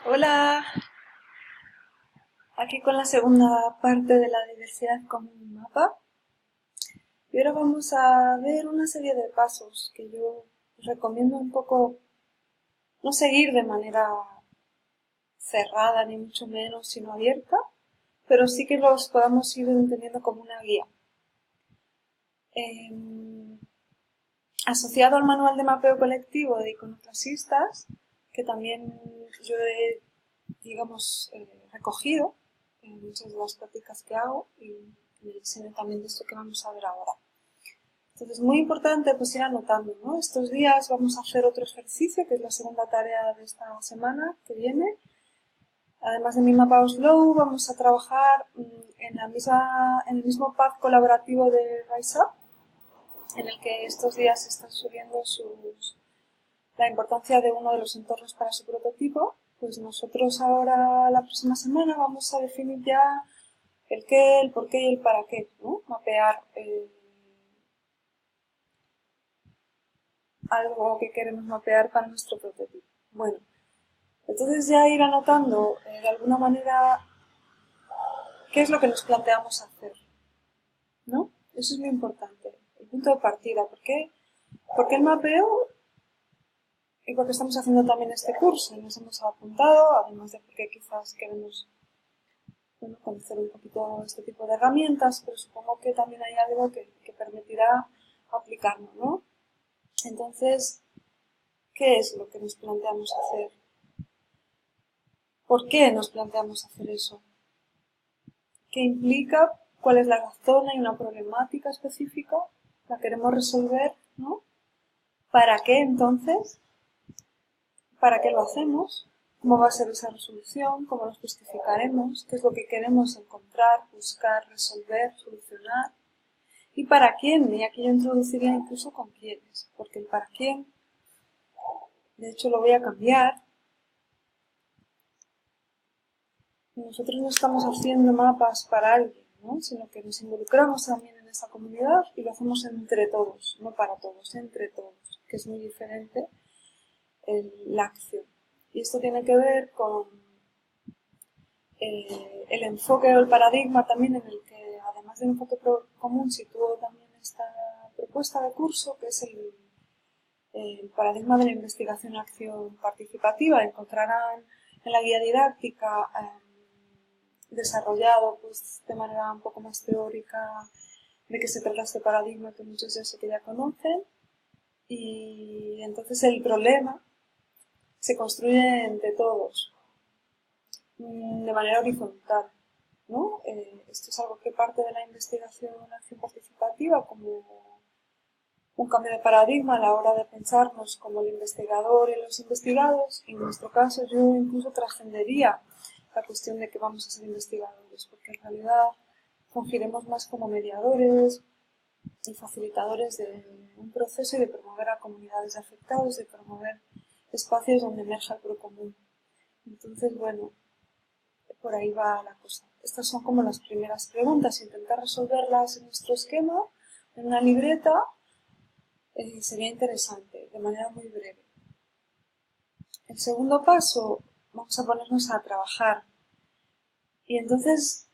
Hola, aquí con la segunda parte de la diversidad como un mapa. Y ahora vamos a ver una serie de pasos que yo recomiendo un poco no seguir de manera cerrada ni mucho menos, sino abierta, pero sí que los podamos ir entendiendo como una guía. Eh, Asociado al manual de mapeo colectivo de iconoclasistas, que también yo he, digamos, recogido en muchas de las prácticas que hago y en el diseño también de esto que vamos a ver ahora. Entonces, muy importante pues ir anotando, ¿no? Estos días vamos a hacer otro ejercicio, que es la segunda tarea de esta semana que viene. Además de mi mapa Oslo, vamos a trabajar en el mismo path colaborativo de RiseUp, en el que estos días se están subiendo la importancia de uno de los entornos para su prototipo. Pues nosotros ahora, la próxima semana, vamos a definir ya el qué, el por qué y el para qué, ¿no? Mapear algo que queremos mapear para nuestro prototipo. Bueno, entonces ya ir anotando de alguna manera qué es lo que nos planteamos hacer, ¿no? Eso es muy importante, el punto de partida. ¿Por qué? Porque el mapeo, y porque estamos haciendo también este curso y nos hemos apuntado, además de porque quizás queremos conocer un poquito este tipo de herramientas, pero supongo que también hay algo que permitirá aplicarlo, ¿no? Entonces, ¿qué es lo que nos planteamos hacer? ¿Por qué nos planteamos hacer eso? ¿Qué implica? ¿Cuál es la razón? ¿Hay una problemática específica? ¿La queremos resolver? ¿No? ¿Para qué entonces? ¿Para qué lo hacemos? ¿Cómo va a ser esa resolución? ¿Cómo lo justificaremos? ¿Qué es lo que queremos encontrar, buscar, resolver, solucionar? ¿Y para quién? Y aquí yo introduciría incluso con quiénes, porque el para quién, de hecho lo voy a cambiar. Nosotros no estamos haciendo mapas para alguien, ¿no? Sino que nos involucramos también en esa comunidad y lo hacemos entre todos, no para todos, entre todos, que es muy diferente la acción. Y esto tiene que ver con el enfoque o el paradigma también en el que, además del enfoque común, sitúo también esta propuesta de curso, que es el paradigma de la investigación-acción participativa. Encontrarán en la guía didáctica desarrollado pues, de manera un poco más teórica de qué se trata este paradigma que muchos de que ya conocen. Y entonces el problema se construye entre todos, de manera horizontal, ¿no? Esto es algo que parte de la investigación-acción participativa como un cambio de paradigma a la hora de pensarnos como el investigador y los investigados. Y en nuestro caso yo incluso trascendería la cuestión de que vamos a ser investigadores, porque en realidad fungiremos más como mediadores y facilitadores de un proceso y de promover a comunidades de afectados, de promover espacios donde emerja el procomún. Entonces, bueno, por ahí va la cosa. Estas son como las primeras preguntas, intentar resolverlas en nuestro esquema, en una libreta, sería interesante, de manera muy breve. El segundo paso, vamos a ponernos a trabajar. Y entonces,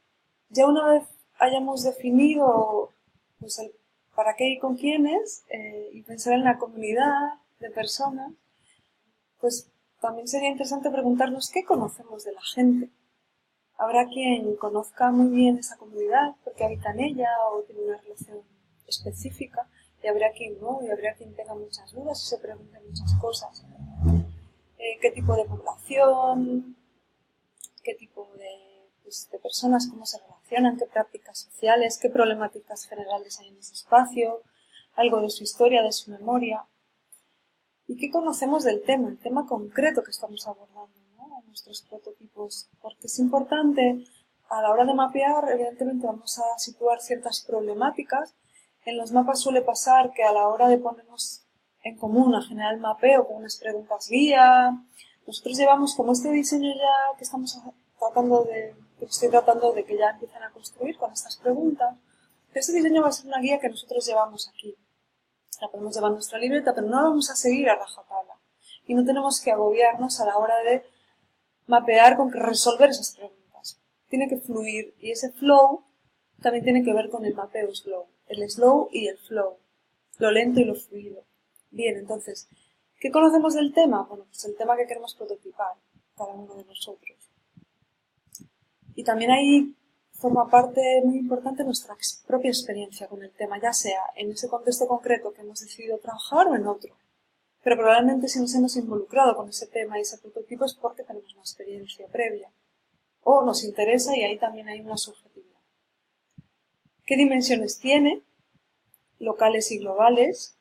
ya una vez hayamos definido pues, el para qué y con quiénes, y pensar en la comunidad de personas, pues también sería interesante preguntarnos qué conocemos de la gente. Habrá quien conozca muy bien esa comunidad porque habita en ella o tiene una relación específica, y habrá quien no, y habrá quien tenga muchas dudas y se pregunte muchas cosas. ¿Qué tipo de población? ¿Qué tipo de personas? ¿Cómo se relacionan? ¿Qué prácticas sociales? ¿Qué problemáticas generales hay en ese espacio? Algo de su historia, de su memoria. ¿Y qué conocemos del tema, el tema concreto que estamos abordando, ¿no? Nuestros prototipos? Porque es importante, a la hora de mapear, evidentemente vamos a situar ciertas problemáticas. En los mapas suele pasar que a la hora de ponernos en común a generar el mapeo con unas preguntas guía, nosotros llevamos como este diseño ya que estamos que estoy tratando de que ya empiecen a construir con estas preguntas. Este diseño va a ser una guía que nosotros llevamos aquí. La podemos llevar en nuestra libreta, pero no la vamos a seguir a rajatabla. Y no tenemos que agobiarnos a la hora de mapear, con que resolver esas preguntas. Tiene que fluir y ese flow también tiene que ver con el mapeo slow. El slow y el flow. Lo lento y lo fluido. Bien, entonces, ¿qué conocemos del tema? Bueno, pues el tema que queremos prototipar cada uno de nosotros. Y también ahí forma parte muy importante nuestra propia experiencia con el tema, ya sea en ese contexto concreto que hemos decidido trabajar o en otro. Pero probablemente si nos hemos involucrado con ese tema y ese prototipo es porque tenemos una experiencia previa. O nos interesa y ahí también hay una subjetividad. ¿Qué dimensiones tiene? Locales y globales.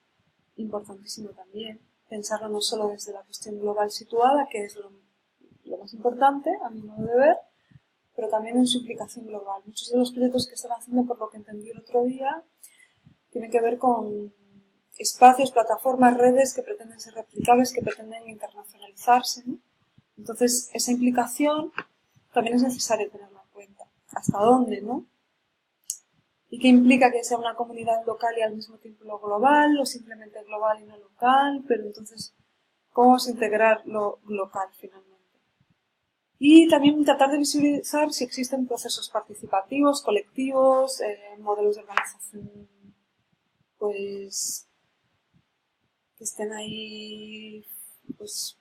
Importantísimo también. Pensarlo no solo desde la cuestión global situada, que es lo más importante, a mi modo de ver, pero también en su implicación global. Muchos de los proyectos que están haciendo, por lo que entendí el otro día, tienen que ver con espacios, plataformas, redes que pretenden ser replicables, que pretenden internacionalizarse, ¿no? Entonces, esa implicación también es necesario tenerla en cuenta. ¿Hasta dónde, no? ¿Y qué implica que sea una comunidad local y al mismo tiempo lo global, o simplemente global y no local? Pero entonces, ¿cómo vamos a integrar lo local finalmente? Y también tratar de visualizar si existen procesos participativos, colectivos, modelos de organización, pues, que estén ahí, pues,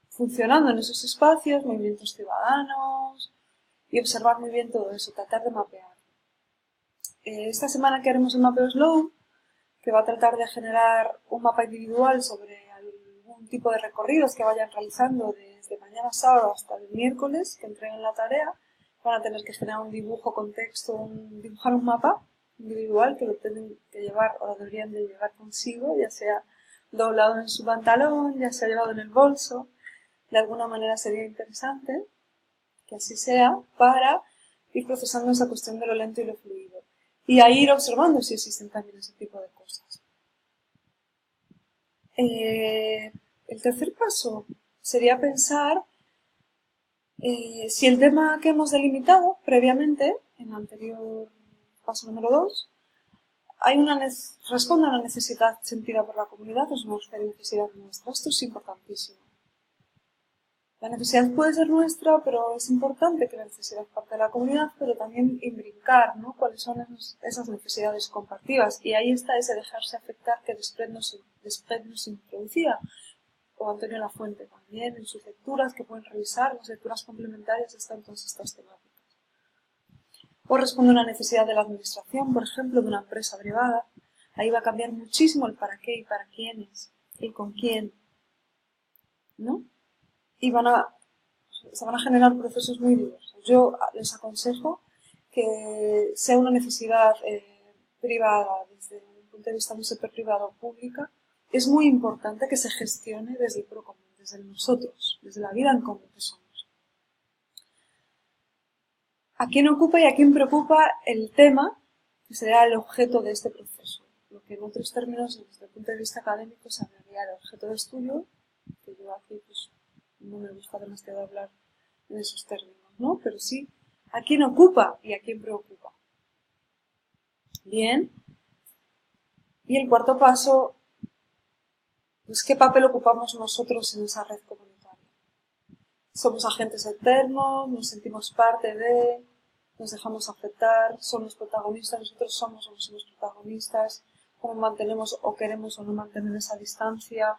funcionando en esos espacios, movimientos ciudadanos, y observar muy bien todo eso, tratar de mapear. Esta semana que haremos el mapeo Slow, que va a tratar de generar un mapa individual sobre algún tipo de recorridos que vayan realizando desde mañana sábado hasta el miércoles, que entreguen la tarea. Van a tener que generar un dibujo con texto, dibujar un mapa individual que lo tienen que llevar o lo deberían de llevar consigo, ya sea doblado en su pantalón, ya sea llevado en el bolso. De alguna manera sería interesante que así sea para ir procesando esa cuestión de lo lento y lo fluido. Y ahí ir observando si existen también ese tipo de cosas. El tercer paso sería pensar si el tema que hemos delimitado previamente, en el anterior paso número 2, responde a una necesidad sentida por la comunidad o es una necesidad nuestra. Esto es importantísimo. La necesidad puede ser nuestra, pero es importante que la necesidad parte de la comunidad, pero también imbricar, ¿no? Cuáles son esas necesidades compartidas. Y ahí está ese dejarse afectar que Desprez nos introducía, o Antonio Lafuente también, en sus lecturas, que pueden revisar, las lecturas complementarias están todas estas temáticas. O responde a una necesidad de la administración, por ejemplo, de una empresa privada. Ahí va a cambiar muchísimo el para qué y para quiénes, y con quién, ¿no? Y se van a generar procesos muy diversos. Yo les aconsejo que sea una necesidad privada, desde un punto de vista de un sector privado o pública, es muy importante que se gestione desde el pro común, desde nosotros, desde la vida en común que somos. ¿A quién ocupa y a quién preocupa el tema que será el objeto de este proceso? Lo que en otros términos, desde el punto de vista académico, se llamaría el objeto de estudio, que yo aquí pues no me gusta demasiado hablar en esos términos, ¿no? Pero sí, ¿a quién ocupa y a quién preocupa? Bien. Y el cuarto paso, pues, ¿qué papel ocupamos nosotros en esa red comunitaria? Somos agentes eternos, nos sentimos parte de, nos dejamos afectar, somos protagonistas, nosotros somos o no somos protagonistas, cómo mantenemos o queremos o no mantener esa distancia,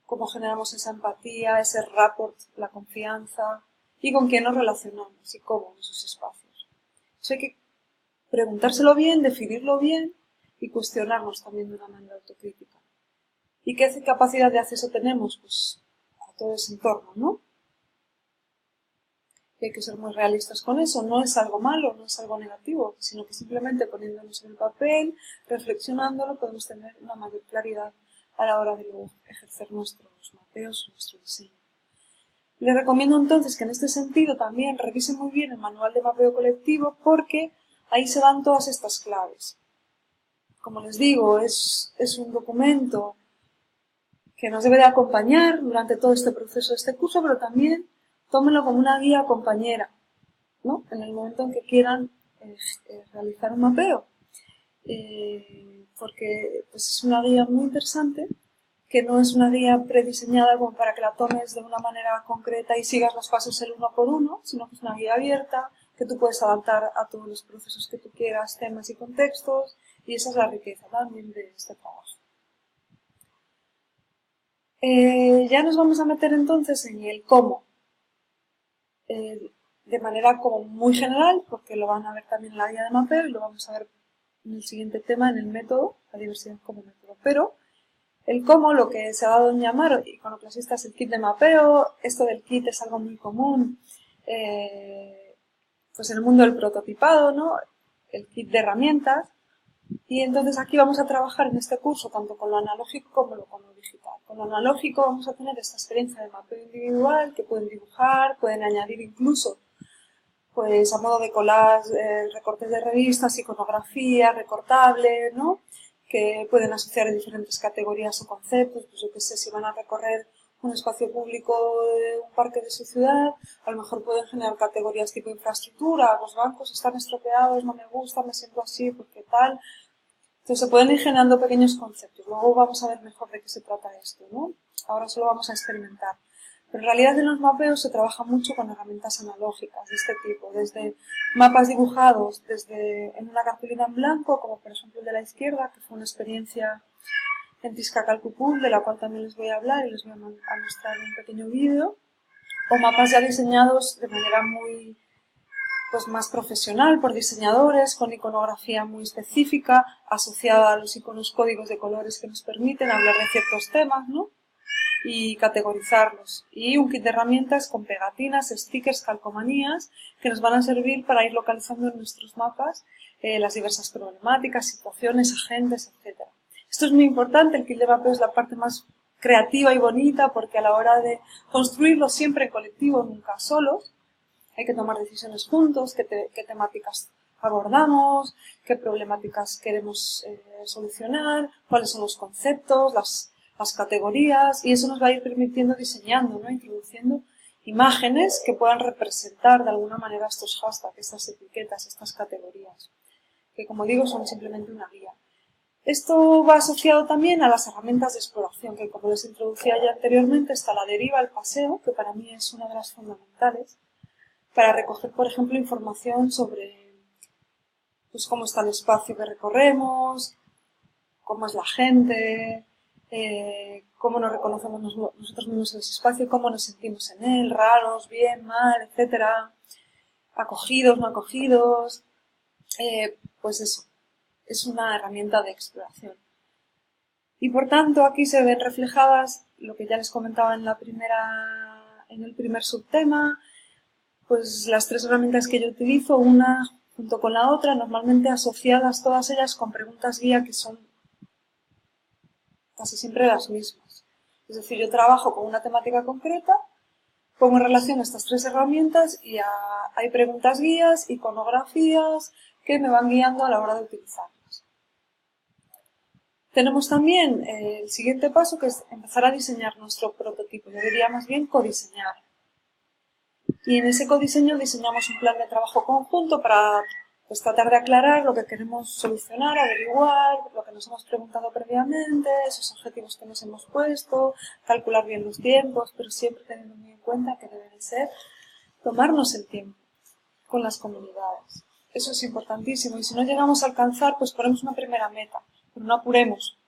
cómo generamos esa empatía, ese rapport, la confianza y con quién nos relacionamos y cómo en esos espacios. Eso hay que preguntárselo bien, definirlo bien y cuestionarnos también de una manera autocrítica. ¿Y qué capacidad de acceso tenemos? Pues a todo ese entorno, ¿no? Y hay que ser muy realistas con eso. No es algo malo, no es algo negativo, sino que simplemente poniéndonos en el papel, reflexionándolo, podemos tener una mayor claridad a la hora de luego ejercer nuestros mapeos, nuestro diseño. Les recomiendo entonces que en este sentido también revisen muy bien el manual de mapeo colectivo porque ahí se dan todas estas claves. Como les digo, es un documento que nos debe de acompañar durante todo este proceso de este curso, pero también tómenlo como una guía compañera, ¿no? En el momento en que quieran realizar un mapeo. Porque pues, es una guía muy interesante que no es una guía prediseñada como para que la tomes de una manera concreta y sigas los pasos el uno por uno, sino que es una guía abierta que tú puedes adaptar a todos los procesos que tú quieras, temas y contextos, y esa es la riqueza también de este trabajo. Ya nos vamos a meter entonces en el cómo, de manera como muy general, porque lo van a ver también en la guía de mapeo y lo vamos a ver en el siguiente tema, en el método, la diversidad como método. Pero el cómo, lo que se ha dado en llamar iconoclasista es el kit de mapeo. Esto del kit es algo muy común pues en el mundo del prototipado, ¿no? El kit de herramientas. Y entonces aquí vamos a trabajar en este curso tanto con lo analógico como con lo digital. Con lo analógico vamos a tener esta experiencia de mapeo individual, que pueden dibujar, pueden añadir incluso pues a modo de collage, recortes de revistas, iconografía, recortable, ¿no? Que pueden asociar en diferentes categorías o conceptos, pues yo qué sé, si van a recorrer un espacio público de un parque de su ciudad, a lo mejor pueden generar categorías tipo infraestructura, los bancos están estropeados, no me gusta, me siento así, porque tal. Entonces se pueden ir generando pequeños conceptos. Luego vamos a ver mejor de qué se trata esto, ¿no? Ahora solo vamos a experimentar. Pero en realidad en los mapeos se trabaja mucho con herramientas analógicas de este tipo, desde mapas dibujados en una cartulina en blanco, como por ejemplo el de la izquierda, que fue una experiencia en Tizcacalcucul, de la cual también les voy a hablar y les voy a mostrar un pequeño vídeo, o mapas ya diseñados de manera muy pues más profesional por diseñadores, con iconografía muy específica, asociada a los iconos códigos de colores que nos permiten hablar de ciertos temas, ¿no? Y categorizarlos. Y un kit de herramientas con pegatinas, stickers, calcomanías, que nos van a servir para ir localizando en nuestros mapas las diversas problemáticas, situaciones, agentes, etc. Esto es muy importante, el kit de mapeo es la parte más creativa y bonita, porque a la hora de construirlo siempre en colectivo, nunca solos, hay que tomar decisiones juntos, qué temáticas abordamos, qué problemáticas queremos solucionar, cuáles son los conceptos, las categorías, y eso nos va a ir permitiendo diseñando, ¿no? Introduciendo imágenes que puedan representar de alguna manera estos hashtags, estas etiquetas, estas categorías, que como digo son simplemente una guía. Esto va asociado también a las herramientas de exploración, que como les introducía ya anteriormente, está la deriva, el paseo, que para mí es una de las fundamentales, para recoger, por ejemplo, información sobre pues, cómo está el espacio que recorremos, cómo es la gente, cómo nos reconocemos nosotros mismos en ese espacio, cómo nos sentimos en él, raros, bien, mal, etcétera, acogidos, no acogidos, pues eso, es una herramienta de exploración. Y por tanto aquí se ven reflejadas lo que ya les comentaba en el primer subtema, pues las tres herramientas que yo utilizo, una junto con la otra, normalmente asociadas todas ellas con preguntas guía que son casi siempre las mismas. Es decir, yo trabajo con una temática concreta, pongo en relación estas tres herramientas y hay preguntas guías, iconografías que me van guiando a la hora de utilizarlas. Tenemos también el siguiente paso, que es empezar a diseñar nuestro prototipo. Yo diría más bien codiseñar. Y en ese codiseño diseñamos un plan de trabajo conjunto para pues, tratar de aclarar lo que queremos solucionar, averiguar, lo que nos hemos preguntado previamente, esos objetivos que nos hemos puesto, calcular bien los tiempos, pero siempre teniendo muy en cuenta que debe de ser tomarnos el tiempo con las comunidades. Eso es importantísimo. Y si no llegamos a alcanzar, pues ponemos una primera meta, pero no apuremos.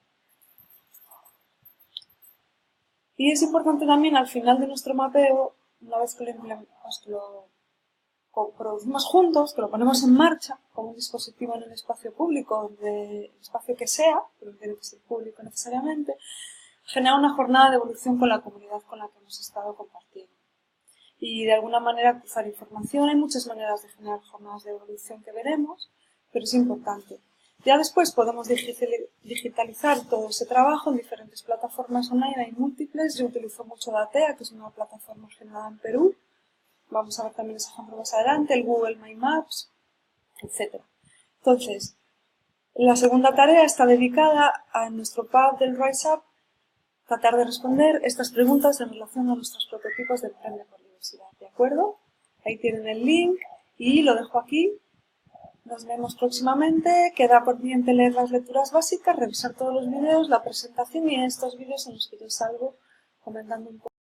Y es importante también al final de nuestro mapeo, una vez que lo producimos juntos, que lo ponemos en marcha como un dispositivo en el espacio público, el espacio que sea, pero no tiene que ser público necesariamente, genera una jornada de evolución con la comunidad con la que hemos estado compartiendo. Y de alguna manera cruzar información. Hay muchas maneras de generar jornadas de evolución que veremos, pero es importante. Ya después podemos digitalizar todo ese trabajo en diferentes plataformas online, hay múltiples. Yo utilizo mucho Datea, que es una plataforma generada en Perú. Vamos a ver también ese ejemplo más adelante, el Google My Maps, etc. Entonces, la segunda tarea está dedicada a nuestro pub del Rise Up, tratar de responder estas preguntas en relación a nuestros prototipos de Emprende por Diversidad, ¿de acuerdo? Ahí tienen el link y lo dejo aquí Nos vemos próximamente. Queda pendiente leer las lecturas básicas, revisar todos los vídeos, la presentación y estos vídeos en los que yo salgo comentando un poco.